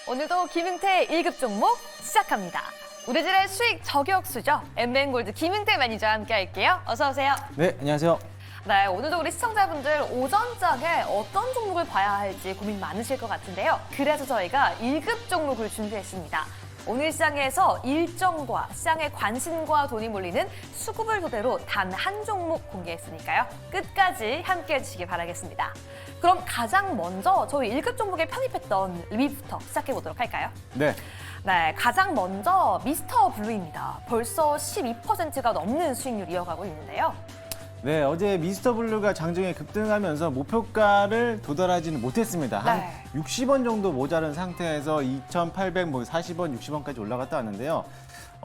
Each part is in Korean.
오늘도 김은태 1급 종목 시작합니다. 우리들의 수익 저격수죠. 엠벤골드 김은태 매니저와 함께 할게요. 어서 오세요. 네, 안녕하세요. 네, 오늘도 우리 시청자분들 오전장에 어떤 종목을 봐야 할지 고민 많으실 것 같은데요. 그래서 저희가 1급 종목을 준비했습니다. 오늘 시장에서 일정과 시장의 관심과 돈이 몰리는 수급을 토대로 단 한 종목 공개했으니까요. 끝까지 함께 해주시기 바라겠습니다. 그럼 가장 먼저 저희 1급 종목에 편입했던 리뷰부터 시작해보도록 할까요? 네. 네, 가장 먼저 미스터 블루입니다. 벌써 12%가 넘는 수익률 이어가고 있는데요. 네, 어제 미스터 블루가 장중에 급등하면서 목표가를 도달하지는 못했습니다. 한 네. 60원 정도 모자른 상태에서 2,840원, 60원까지 올라갔다 왔는데요.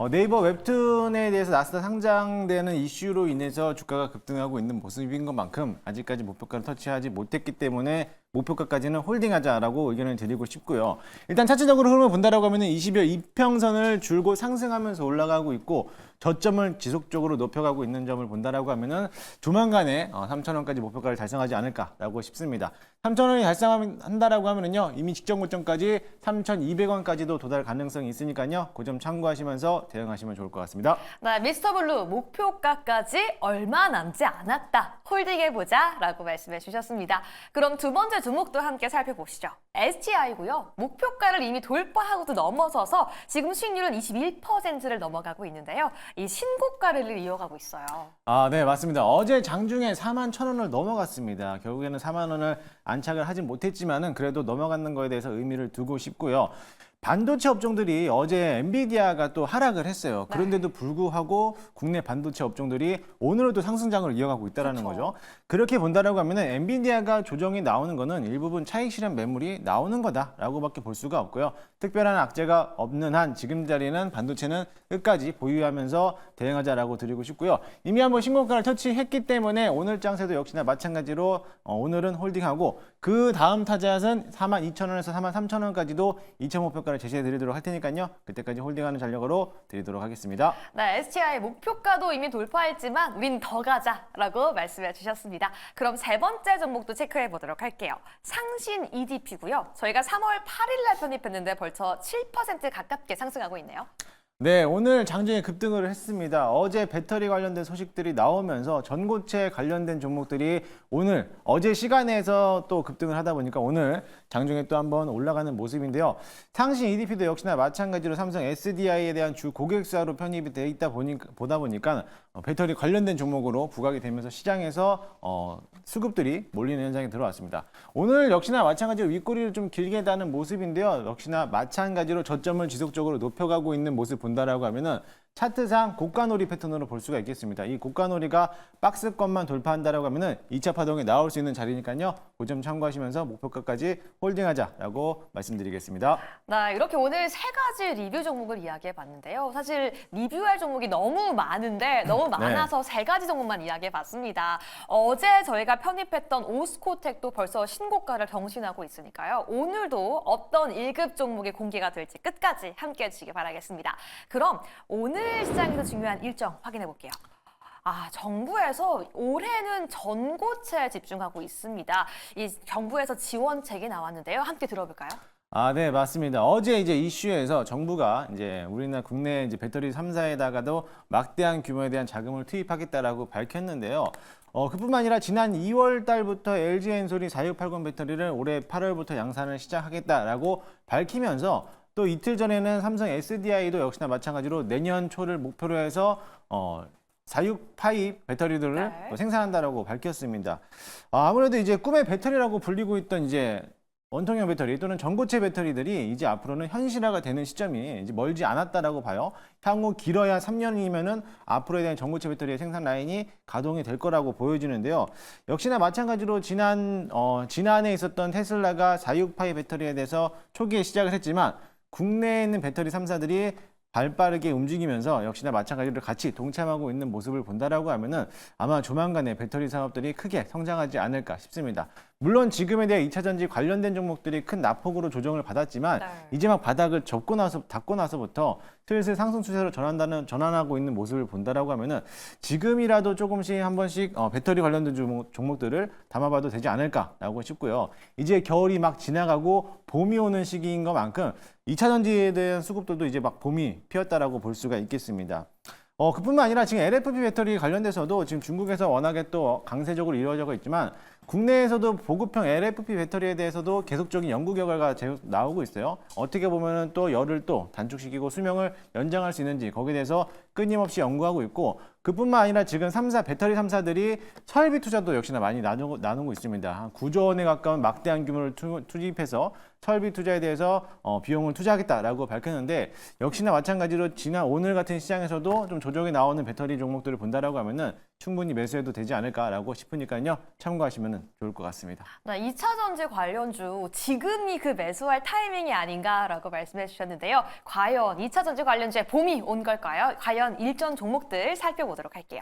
네이버 웹툰에 대해서 나스닥 상장되는 이슈로 인해서 주가가 급등하고 있는 모습인 것만큼 아직까지 목표가를 터치하지 못했기 때문에 목표가까지는 홀딩하자라고 의견을 드리고 싶고요. 일단 차트적으로 흐름을 본다라고 하면 20여 이평선을 줄곧 상승하면서 올라가고 있고 저점을 지속적으로 높여가고 있는 점을 본다라고 하면은 조만간에 3,000원까지 목표가를 달성하지 않을까라고 싶습니다. 3,000원이 달성한다라고 하면은요 이미 직전 고점까지 3,200원까지도 도달 가능성이 있으니까요 그 점 참고하시면서 대응하시면 좋을 것 같습니다. 네, 미스터 블루 목표가까지 얼마 남지 않았다. 홀딩해보자라고 말씀해 주셨습니다. 그럼 두 번째 종목도 함께 살펴보시죠. STI고요. 목표가를 이미 돌파하고도 넘어서서 지금 수익률은 21%를 넘어가고 있는데요. 이 신고가를 이어가고 있어요. 아, 네, 맞습니다. 어제 장중에 41,000원을 넘어갔습니다. 결국에는 4만 원을 안착을 하진 못했지만은 그래도 넘어가는 거에 대해서 의미를 두고 싶고요. 반도체 업종들이 어제 엔비디아가 또 하락을 했어요. 그런데도 불구하고 국내 반도체 업종들이 오늘도 상승장을 이어가고 있다는 거죠. 그렇게 본다라고 하면 엔비디아가 조정이 나오는 거는 일부분 차익 실현 매물이 나오는 거다라고밖에 볼 수가 없고요. 특별한 악재가 없는 한 지금 자리는 반도체는 끝까지 보유하면서 대응하자라고 드리고 싶고요. 이미 한번 신고가를 터치했기 때문에 오늘 장세도 역시나 마찬가지로 오늘은 홀딩하고 그 다음 타겟은 42,000원에서 43,000원까지도 2차 목표가를 제시해 드리도록 할 테니까요. 그때까지 홀딩하는 전략으로 드리도록 하겠습니다. 네, STI 목표가도 이미 돌파했지만 우린 더 가자라고 말씀해 주셨습니다. 그럼 세 번째 종목도 체크해 보도록 할게요. 상신 EDP고요. 저희가 3월 8일 날 편입했는데 벌써 7% 가깝게 상승하고 있네요. 네, 오늘 장중에 급등을 했습니다. 어제 배터리 관련된 소식들이 나오면서 전고체 관련된 종목들이 오늘 어제 시간에서 또 급등을 하다 보니까 오늘 장중에 또 한번 올라가는 모습인데요. 상신 EDP도 역시나 마찬가지로 삼성 SDI에 대한 주 고객사로 편입이 돼 있다 보다 보니까 배터리 관련된 종목으로 부각이 되면서 시장에서 수급들이 몰리는 현상이 들어왔습니다. 오늘 역시나 마찬가지로 윗꼬리를 좀 길게 다는 모습인데요. 역시나 마찬가지로 저점을 지속적으로 높여가고 있는 모습 본다라고 하면은 차트상 고가놀이 패턴으로 볼 수가 있겠습니다. 이 고가놀이가 박스권만 돌파한다라고 하면은 2차 파동이 나올 수 있는 자리니까요. 그 점 참고하시면서 목표가까지 홀딩하자라고 말씀드리겠습니다. 네, 이렇게 오늘 세 가지 리뷰 종목을 이야기해 봤는데요. 사실 리뷰할 종목이 너무 많은데 너무 많아서 세 가지 종목만 이야기해 봤습니다. 어제 저희가 편입했던 오스코텍도 벌써 신고가를 경신하고 있으니까요. 오늘도 어떤 1급 종목이 공개가 될지 끝까지 함께 해주시기 바라겠습니다. 그럼 오늘 시장에서 중요한 일정 확인해 볼게요. 정부에서 올해는 전고체에 집중하고 있습니다. 이 정부에서 지원책이 나왔는데요. 함께 들어볼까요? 네, 맞습니다. 어제 이제 이슈에서 정부가 이제 우리나라 국내 이제 배터리 3사에다가도 막대한 규모에 대한 자금을 투입하겠다라고 밝혔는데요. 그뿐만 아니라 지난 2월 달부터 LG엔솔이 4680 배터리를 올해 8월부터 양산을 시작하겠다라고 밝히면서 또 이틀 전에는 삼성 SDI도 역시나 마찬가지로 내년 초를 목표로 해서 46파이 배터리들을 생산한다라고 밝혔습니다. 아무래도 이제 꿈의 배터리라고 불리고 있던 이제 원통형 배터리 또는 전고체 배터리들이 이제 앞으로는 현실화가 되는 시점이 이제 멀지 않았다라고 봐요. 향후 길어야 3년이면은 앞으로에 대한 전고체 배터리의 생산 라인이 가동이 될 거라고 보여지는데요. 역시나 마찬가지로 지난해 있었던 테슬라가 46파이 배터리에 대해서 초기에 시작을 했지만 국내에 있는 배터리 3사들이 발빠르게 움직이면서 역시나 마찬가지로 같이 동참하고 있는 모습을 본다라고 하면은 아마 조만간에 배터리 산업들이 크게 성장하지 않을까 싶습니다. 물론 지금에 대해 2차 전지 관련된 종목들이 큰 낙폭으로 조정을 받았지만 네. 이제 막 바닥을 닫고 나서부터 슬슬 상승 추세로 전환하고 있는 모습을 본다라고 하면은 지금이라도 조금씩 한 번씩 배터리 관련된 종목들을 담아봐도 되지 않을까라고 싶고요. 이제 겨울이 막 지나가고 봄이 오는 시기인 것만큼 2차 전지에 대한 수급들도 이제 막 봄이 피었다라고 볼 수가 있겠습니다. 그뿐만 아니라 지금 LFP 배터리 관련돼서도 지금 중국에서 워낙에 또 강세적으로 이루어지고 있지만 국내에서도 보급형 LFP 배터리에 대해서도 계속적인 연구 결과가 나오고 있어요. 어떻게 보면은 또 열을 또 단축시키고 수명을 연장할 수 있는지 거기에 대해서 끊임없이 연구하고 있고 그뿐만 아니라 지금 배터리 3사들이 설비 투자도 역시나 많이 나누고 있습니다. 한 9조 원에 가까운 막대한 규모를 투입해서 설비 투자에 대해서 비용을 투자하겠다라고 밝혔는데 역시나 마찬가지로 오늘 같은 시장에서도 좀 조정이 나오는 배터리 종목들을 본다라고 하면은 충분히 매수해도 되지 않을까라고 싶으니까요. 참고하시면 좋을 것 같습니다. 네, 2차 전지 관련주 지금이 그 매수할 타이밍이 아닌가라고 말씀해 주셨는데요. 과연 2차 전지 관련주에 봄이 온 걸까요? 과연 일전 종목들 살펴보도록 할게요.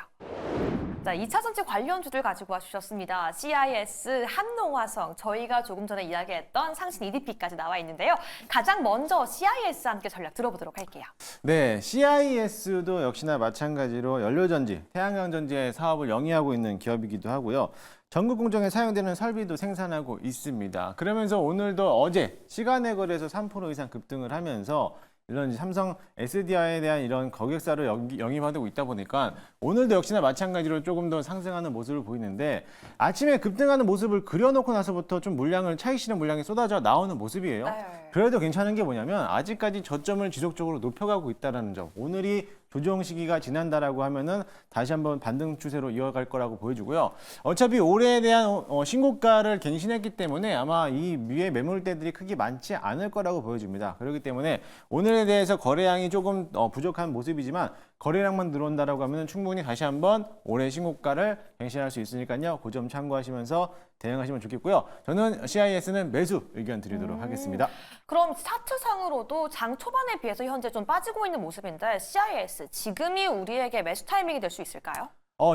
자, 2차 전지 관련주들 가지고 와주셨습니다. CIS, 한농화성, 저희가 조금 전에 이야기했던 상신 EDP까지 나와 있는데요. 가장 먼저 CIS 함께 전략 들어보도록 할게요. 네, CIS도 역시나 마찬가지로 연료전지, 태양광 전지의 사업을 영위하고 있는 기업이기도 하고요. 전국 공정에 사용되는 설비도 생산하고 있습니다. 그러면서 오늘도 어제 시간에 걸해서 3% 이상 급등을 하면서 이런 삼성 SDI에 대한 이런 고객사를 영입하고 있다 보니까 오늘도 역시나 마찬가지로 조금 더 상승하는 모습을 보이는데 아침에 급등하는 모습을 그려놓고 나서부터 좀 차익 실현 물량이 쏟아져 나오는 모습이에요. 네. 그래도 괜찮은 게 뭐냐면 아직까지 저점을 지속적으로 높여가고 있다는 점. 오늘이 조정 시기가 지난다라고 하면은 다시 한번 반등 추세로 이어갈 거라고 보여주고요. 어차피 올해에 대한 신고가를 갱신했기 때문에 아마 이 위에 매물대들이 크게 많지 않을 거라고 보여집니다. 그렇기 때문에 오늘에 대해서 거래량이 조금 부족한 모습이지만 거래량만 들어온다라고 하면 충분히 다시 한번 올해 신고가를 갱신할 수 있으니까요. 그 점 참고하시면서 대응하시면 좋겠고요. 저는 CIS는 매수 의견 드리도록 하겠습니다. 그럼 차트상으로도 장 초반에 비해서 현재 좀 빠지고 있는 모습인데 CIS 지금이 우리에게 매수 타이밍이 될 수 있을까요?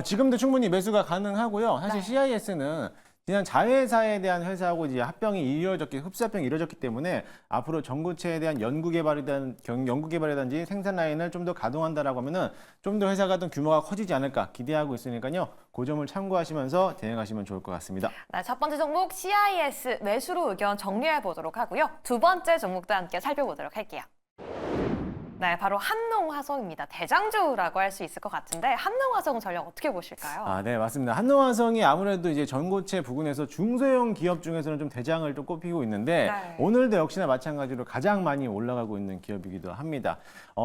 지금도 충분히 매수가 가능하고요. 사실 네. CIS는 그냥 자회사에 대한 회사하고 이제 흡수합병이 이루어졌기 때문에 앞으로 전고체에 대한 연구 개발이든지 생산 라인을 좀 더 가동한다라고 하면은 좀 더 회사가 더 규모가 커지지 않을까 기대하고 있으니까요. 그 점을 참고하시면서 대응하시면 좋을 것 같습니다. 네, 첫 번째 종목 CIS 매수로 의견 정리해 보도록 하고요. 두 번째 종목도 함께 살펴보도록 할게요. 네, 바로 한농화성입니다. 대장주라고 할 수 있을 것 같은데 한농화성 전략 어떻게 보실까요? 네, 맞습니다. 한농화성이 아무래도 이제 전고체 부근에서 중소형 기업 중에서는 좀 대장을 좀 꼽히고 있는데 네. 오늘도 역시나 마찬가지로 가장 많이 올라가고 있는 기업이기도 합니다.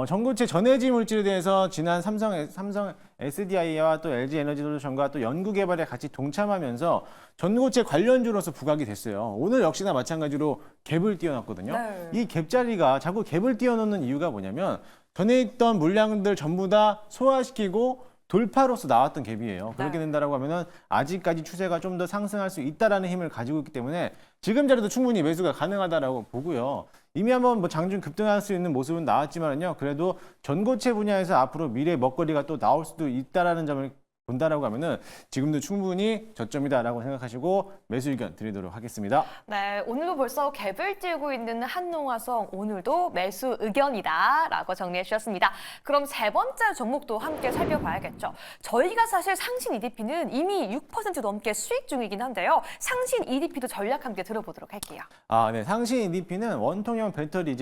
전고체 전해지 물질에 대해서 지난 삼성 SDI와 또 LG 에너지솔루션과 또 연구 개발에 같이 동참하면서 전고체 관련주로서 부각이 됐어요. 오늘 역시나 마찬가지로 갭을 띄워놨거든요. 네. 이 갭자리가 자꾸 갭을 띄워놓는 이유가 뭐냐면 전에 있던 물량들 전부 다 소화시키고 돌파로서 나왔던 갭이에요. 그렇게 된다라고 하면은 아직까지 추세가 좀 더 상승할 수 있다라는 힘을 가지고 있기 때문에 지금 자리도 충분히 매수가 가능하다라고 보고요. 이미 한번 장중 급등할 수 있는 모습은 나왔지만요. 그래도 전고체 분야에서 앞으로 미래 먹거리가 또 나올 수도 있다라는 점을 본다라고 하면은 지금도 충분히 저점이다라고 생각하시고 매수 의견 드리도록 하겠습니다. 네, 오늘도 벌써 갭을 띄우고 있는 한농화성 오늘도 매수 의견이다라고 정리해 주셨습니다. 그럼 세 번째 종목도 함께 살펴봐야겠죠. 저희가 사실 상신 EDP는 이미 6% 넘게 수익 중이긴 한데요. 상신 EDP도 전략 함께 들어보도록 할게요. 네. 상신 EDP는 원통형 배터리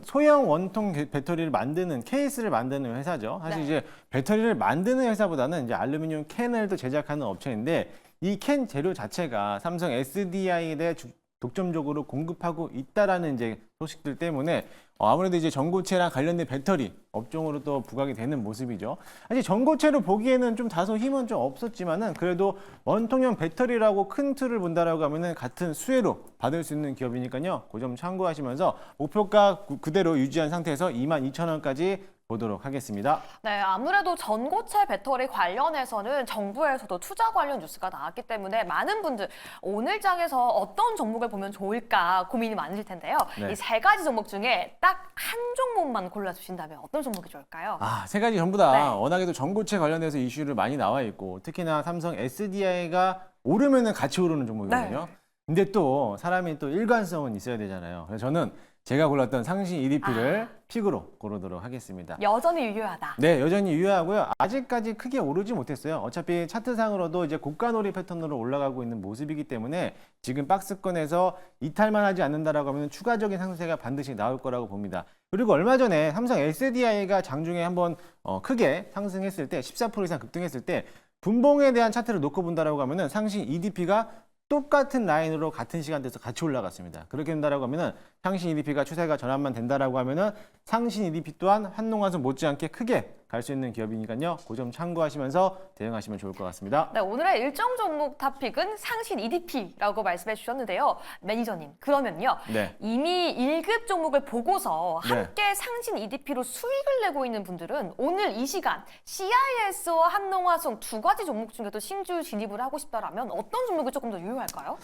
소형 원통 배터리를 만드는 케이스를 만드는 회사죠. 사실 네. 이제 배터리를 만드는 회사보다는 이제 알루미늄 캔을 또 제작하는 업체인데 이 캔 재료 자체가 삼성 SDI에 대해 독점적으로 공급하고 있다라는 이제 소식들 때문에 아무래도 이제 전고체랑 관련된 배터리 업종으로 또 부각이 되는 모습이죠. 사실 전고체로 보기에는 좀 다소 힘은 좀 없었지만은 그래도 원통형 배터리라고 큰 틀을 본다라고 하면은 같은 수혜로 받을 수 있는 기업이니까요. 그 점 참고하시면서 목표가 그대로 유지한 상태에서 22,000원까지 보도록 하겠습니다. 네, 아무래도 전고체 배터리 관련해서는 정부에서도 투자 관련 뉴스가 나왔기 때문에 많은 분들 오늘 장에서 어떤 종목을 보면 좋을까 고민이 많으실 텐데요. 네. 이 세 가지 종목 중에 딱 한 종목만 골라주신다면 어떤 종목이 좋을까요? 세 가지 전부 다 네. 워낙에도 전고체 관련해서 이슈를 많이 나와 있고 특히나 삼성 SDI가 오르면은 같이 오르는 종목이거든요. 네. 근데 또 사람이 또 일관성은 있어야 되잖아요. 그래서 저는 제가 골랐던 상신 EDP를 픽으로 고르도록 하겠습니다. 여전히 유효하다. 네, 여전히 유효하고요. 아직까지 크게 오르지 못했어요. 어차피 차트상으로도 이제 고가놀이 패턴으로 올라가고 있는 모습이기 때문에 지금 박스권에서 이탈만 하지 않는다라고 하면 추가적인 상승세가 반드시 나올 거라고 봅니다. 그리고 얼마 전에 삼성 SDI가 장중에 한번 크게 상승했을 때 14% 이상 급등했을 때 분봉에 대한 차트를 놓고 본다라고 하면은 상신 EDP가 똑같은 라인으로 같은 시간대에서 같이 올라갔습니다. 그렇게 된다라고 하면은 상신 EDP가 추세가 전환만 된다라고 하면은 상신 EDP 또한 한농화성 못지않게 크게 갈 수 있는 기업이니까요. 그 점 참고하시면서 대응하시면 좋을 것 같습니다. 네, 오늘의 일정 종목 탑픽은 상신 EDP라고 말씀해 주셨는데요. 매니저님, 그러면요. 네. 이미 1급 종목을 보고서 네. 함께 상신 EDP로 수익을 내고 있는 분들은 오늘 이 시간 CIS와 한농화성 두 가지 종목 중에도 신주 진입을 하고 싶다라면 어떤 종목이 조금 더 유효할까요?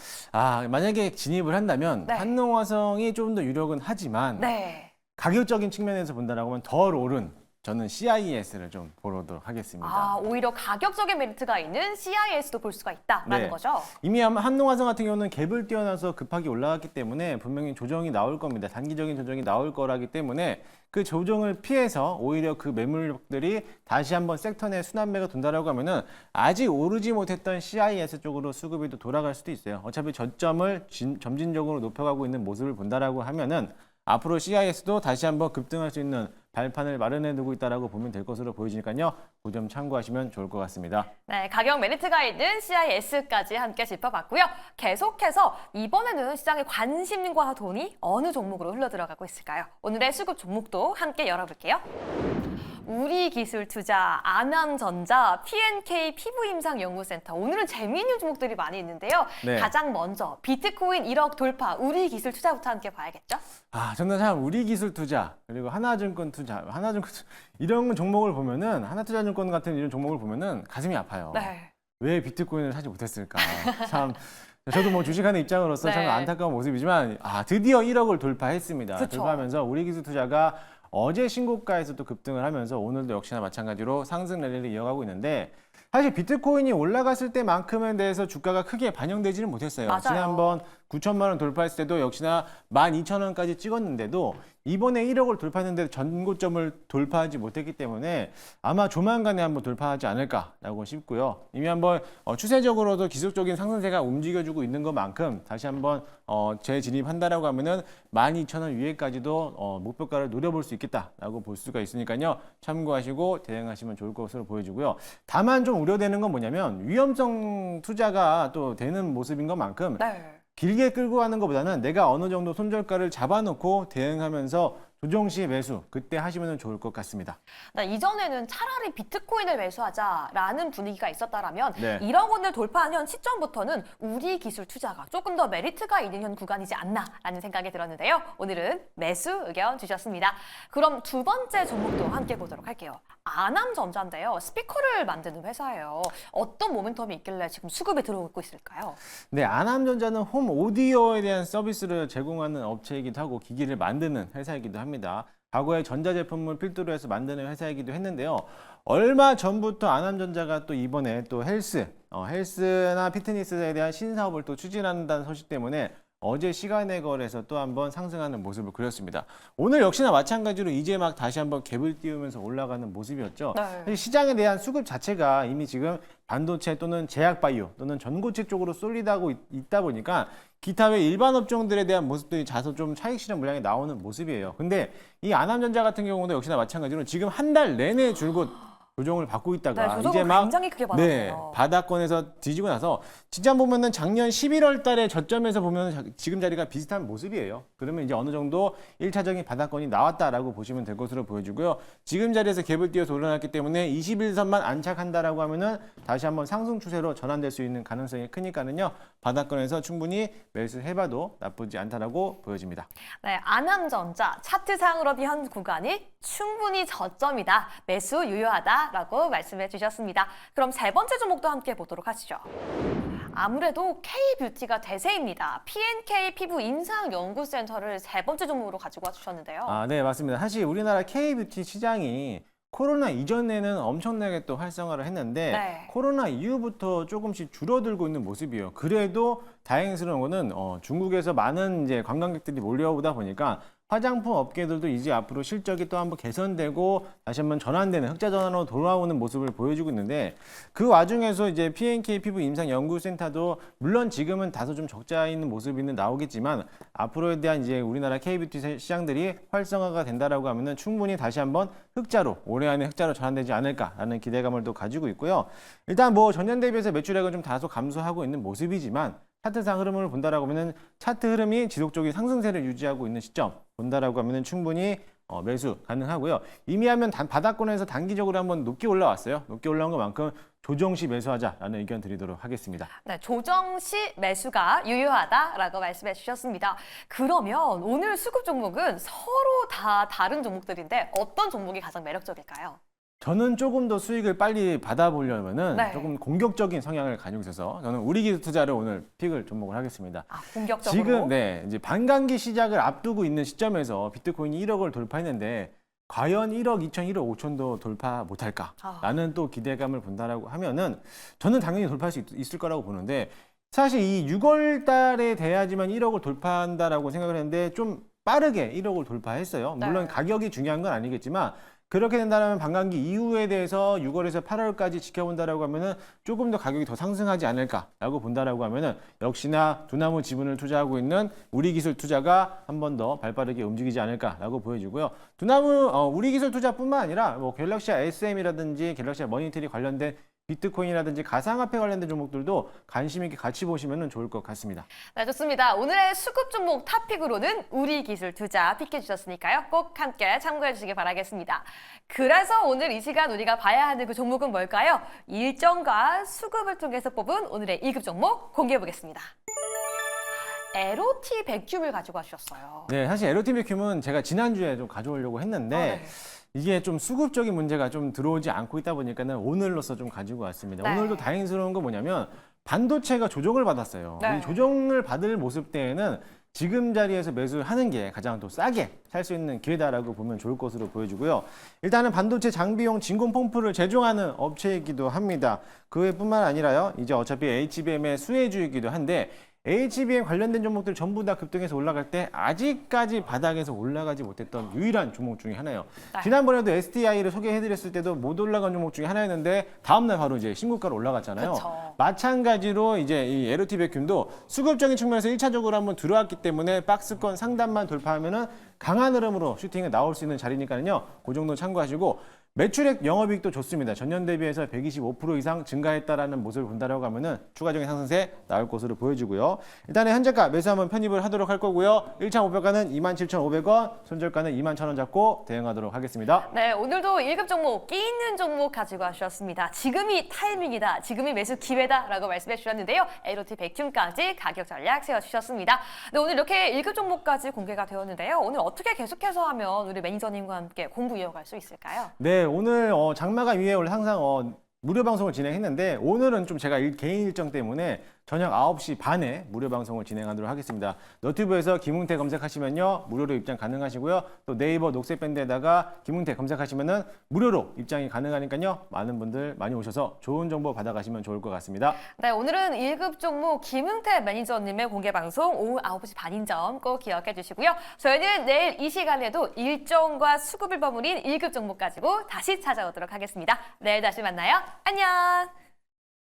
만약에 진입을 한다면 네. 한농화성이 좀 더 유력은 하지만 네. 가격적인 측면에서 본다라고 하면 덜 오른 저는 CIS를 좀 보도록 하겠습니다. 오히려 가격적인 메리트가 있는 CIS도 볼 수가 있다라는 네. 거죠. 이미 한농화성 같은 경우는 갭을 뛰어나서 급하게 올라갔기 때문에 분명히 조정이 나올 겁니다. 단기적인 조정이 나올 거라기 때문에 그 조정을 피해서 오히려 그 매물들이 다시 한번 섹터 내 순환매가 돈다라고 하면은 아직 오르지 못했던 CIS 쪽으로 수급이 또 돌아갈 수도 있어요. 어차피 저점을 점진적으로 높여가고 있는 모습을 본다라고 하면은 앞으로 CIS도 다시 한번 급등할 수 있는 발판을 마련해 두고 있다라고 보면 될 것으로 보이니까요. 그 점 참고하시면 좋을 것 같습니다. 네, 가격 메리트가 있는 CIS까지 함께 짚어봤고요. 계속해서 이번에는 시장의 관심과 돈이 어느 종목으로 흘러들어가고 있을까요? 오늘의 수급 종목도 함께 열어볼게요. 우리기술투자, 아남전자, P&K 피부임상연구센터. 오늘은 재미있는 종목들이 많이 있는데요. 네. 가장 먼저 비트코인 1억 돌파, 우리기술투자부터 함께 봐야겠죠? 저는 참 우리기술투자 그리고 하나증권 투자, 이런 종목을 보면은 하나투자증권 같은 이런 종목을 보면은 가슴이 아파요. 네. 왜 비트코인을 사지 못했을까? 참 저도 뭐 주식하는 입장으로서 네. 참 안타까운 모습이지만 드디어 1억을 돌파했습니다. 그쵸. 돌파하면서 우리기술투자가 어제 신고가에서 또 급등을 하면서 오늘도 역시나 마찬가지로 상승 랠리를 이어가고 있는데도 사실 비트코인이 올라갔을 때만큼에 대해서 주가가 크게 반영되지는 못했어요. 맞아요. 지난번 9천만 원 돌파했을 때도 역시나 12,000원까지 찍었는데도 이번에 1억을 돌파했는데 전고점을 돌파하지 못했기 때문에 아마 조만간에 한번 돌파하지 않을까라고 싶고요. 이미 한번 추세적으로도 기술적인 상승세가 움직여주고 있는 것만큼 다시 한번 재진입한다라고 하면은 12,000원 위에까지도 목표가를 노려볼 수 있겠다라고 볼 수가 있으니까요. 참고하시고 대응하시면 좋을 것으로 보여지고요. 다만 좀 우려되는 건 뭐냐면 위험성 투자가 또 되는 모습인 것만큼 네. 길게 끌고 가는 것보다는 내가 어느 정도 손절가를 잡아놓고 대응하면서 조정 시 매수 그때 하시면 좋을 것 같습니다. 네, 이전에는 차라리 비트코인을 매수하자라는 분위기가 있었다라면 네. 1억 원을 돌파한 현 시점부터는 우리 기술 투자가 조금 더 메리트가 있는 현 구간이지 않나라는 생각이 들었는데요. 오늘은 매수 의견 주셨습니다. 그럼 두 번째 종목도 함께 보도록 할게요. 아남전자인데요. 스피커를 만드는 회사예요. 어떤 모멘텀이 있길래 지금 수급에 들어오고 있을까요? 네, 아남전자는 홈 오디오에 대한 서비스를 제공하는 업체이기도 하고 기기를 만드는 회사이기도 합니다. 과거에 전자제품을 필두로 해서 만드는 회사이기도 했는데요. 얼마 전부터 아남전자가 또 이번에 또 헬스나 피트니스에 대한 신사업을 또 추진한다는 소식 때문에 어제 시간의 거래에서 또 한번 상승하는 모습을 그렸습니다. 오늘 역시나 마찬가지로 이제 막 다시 한번 갭을 띄우면서 올라가는 모습이었죠. 네. 사실 시장에 대한 수급 자체가 이미 지금 반도체 또는 제약바이오 또는 전고체 쪽으로 쏠리다고 있다 보니까 기타 외 일반 업종들에 대한 모습들이 자서 좀 차익 실현 물량이 나오는 모습이에요. 근데 이 아남전자 같은 경우도 역시나 마찬가지로 지금 한 달 내내 줄곧 조정을 받고 있다가 네, 조정을 이제 막 굉장히 크게 받았네요. 바닥권에서 뒤지고 나서 진짜 보면은 작년 11월 달에 저점에서 보면 지금 자리가 비슷한 모습이에요. 그러면 이제 어느 정도 1차적인 바닥권이 나왔다라고 보시면 될 것으로 보여지고요. 지금 자리에서 갭을 띄어서 올라갔기 때문에 21선만 안착한다라고 하면은 다시 한번 상승 추세로 전환될 수 있는 가능성이 크니까는요. 바닥권에서 충분히 매수해봐도 나쁘지 않다라고 보여집니다. 네, 아남전자 차트상으로 현 구간이 충분히 저점이다. 매수 유효하다라고 말씀해 주셨습니다. 그럼 세 번째 종목도 함께 보도록 하시죠. 아무래도 K뷰티가 대세입니다. P&K 피부 임상 연구센터를 세 번째 종목으로 가지고 와주셨는데요. 네, 맞습니다. 사실 우리나라 K뷰티 시장이 코로나 이전에는 엄청나게 또 활성화를 했는데 네. 코로나 이후부터 조금씩 줄어들고 있는 모습이에요. 그래도 다행스러운 거는 중국에서 많은 이제 관광객들이 몰려오다 보니까 화장품 업계들도 이제 앞으로 실적이 또 한번 개선되고 다시 한번 전환되는 흑자 전환으로 돌아오는 모습을 보여주고 있는데 그 와중에서 이제 P&K 피부 임상 연구센터도 물론 지금은 다소 좀 적자 있는 모습이 나오겠지만 앞으로에 대한 이제 우리나라 K뷰티 시장들이 활성화가 된다라고 하면은 충분히 다시 한번 흑자로 올해 안에 흑자로 전환되지 않을까라는 기대감을 또 가지고 있고요. 일단 뭐 전년 대비해서 매출액은 좀 다소 감소하고 있는 모습이지만 차트상 흐름을 본다라고 하면은 차트 흐름이 지속적인 상승세를 유지하고 있는 시점 본다라고 하면은 충분히 매수 가능하고요. 이미 하면 바닥권에서 단기적으로 한번 높게 올라왔어요. 높게 올라온 것만큼 조정 시 매수하자라는 의견 드리도록 하겠습니다. 네, 조정 시 매수가 유효하다라고 말씀해 주셨습니다. 그러면 오늘 수급 종목은 서로 다 다른 종목들인데 어떤 종목이 가장 매력적일까요? 저는 조금 더 수익을 빨리 받아보려면은 네. 조금 공격적인 성향을 가지고 있어서 저는 우리기술 투자를 오늘 픽을 종목을 하겠습니다. 아, 공격적으로. 지금 이제 반감기 시작을 앞두고 있는 시점에서 비트코인이 1억을 돌파했는데 과연 1억 2천, 1억 5천도 돌파 못할까라는 또 기대감을 본다라고 하면은 저는 당연히 돌파할 수 있을 거라고 보는데 사실 이 6월 달에 돼야지만 1억을 돌파한다라고 생각을 했는데 좀 빠르게 1억을 돌파했어요. 물론 네. 가격이 중요한 건 아니겠지만 그렇게 된다면 반감기 이후에 대해서 6월에서 8월까지 지켜본다라고 하면은 조금 더 가격이 더 상승하지 않을까라고 본다라고 하면은 역시나 두나무 지분을 투자하고 있는 우리기술 투자가 한 번 더 발빠르게 움직이지 않을까라고 보여지고요. 두나무 우리기술 투자뿐만 아니라 뭐 갤럭시아 SM이라든지 갤럭시아 머니터리 관련된 비트코인이라든지 가상화폐 관련된 종목들도 관심 있게 같이 보시면 좋을 것 같습니다. 네, 좋습니다. 오늘의 수급 종목 탑픽으로는 우리 기술 투자 픽해 주셨으니까요. 꼭 함께 참고해 주시기 바라겠습니다. 그래서 오늘 이 시간 우리가 봐야 하는 그 종목은 뭘까요? 일정과 수급을 통해서 뽑은 오늘의 2급 종목 공개해 보겠습니다. LOT 백큐브를 가지고 와주셨어요. 네, 사실 LOT 백큐브는 제가 지난주에 좀 가져오려고 했는데 이게 좀 수급적인 문제가 좀 들어오지 않고 있다 보니까는 오늘로서 좀 가지고 왔습니다. 네. 오늘도 다행스러운 건 뭐냐면 반도체가 조정을 받았어요. 네. 이 조정을 받을 모습 때에는 지금 자리에서 매수하는 게 가장 또 싸게 살 수 있는 기회다라고 보면 좋을 것으로 보여지고요. 일단은 반도체 장비용 진공 펌프를 제조하는 업체이기도 합니다. 그 외뿐만 아니라요. 이제 어차피 HBM의 수혜주이기도 한데 HBM 관련된 종목들 전부 다 급등해서 올라갈 때 아직까지 바닥에서 올라가지 못했던 유일한 종목 중에 하나예요. 네. 지난번에도 SDI를 소개해드렸을 때도 못 올라간 종목 중에 하나였는데 다음날 바로 이제 신고가로 올라갔잖아요. 그쵸. 마찬가지로 이제 이 LOT 백큐브도 수급적인 측면에서 1차적으로 한번 들어왔기 때문에 박스권 상단만 돌파하면은 강한 흐름으로 슈팅이 나올 수 있는 자리니까요. 그 정도 참고하시고 매출액 영업이익도 좋습니다. 전년 대비해서 125% 이상 증가했다라는 모습을 본다라고 하면은 추가적인 상승세 나올 것으로 보여지고요. 일단은 현재가 매수 한번 편입을 하도록 할 거고요. 1차 목표가는 27,500원, 손절가는 21,000원 잡고 대응하도록 하겠습니다. 네, 오늘도 1급 종목, 끼 있는 종목 가지고 와주셨습니다. 지금이 타이밍이다, 지금이 매수 기회다라고 말씀해 주셨는데요. LOT 백큐브까지 가격 전략 세워주셨습니다. 네, 오늘 이렇게 1급 종목까지 공개가 되었는데요. 오늘 어떻게 계속해서 하면 우리 매니저님과 함께 공부 이어갈 수 있을까요? 네, 오늘 장마가 위에 원래 항상 무료 방송을 진행했는데 오늘은 좀 제가 개인 일정 때문에 저녁 9시 반에 무료 방송을 진행하도록 하겠습니다. 너튜브에서 김웅태 검색하시면요 무료로 입장 가능하시고요. 또 네이버 녹색밴드에다가 김웅태 검색하시면은 무료로 입장이 가능하니까요. 많은 분들 많이 오셔서 좋은 정보 받아가시면 좋을 것 같습니다. 네, 오늘은 1급 종목 김은태 매니저님의 공개 방송 오후 9시 반인 점 꼭 기억해 주시고요. 저희는 내일 이 시간에도 일정과 수급을 버무린 1급 종목 가지고 다시 찾아오도록 하겠습니다. 내일 다시 만나요. 안녕!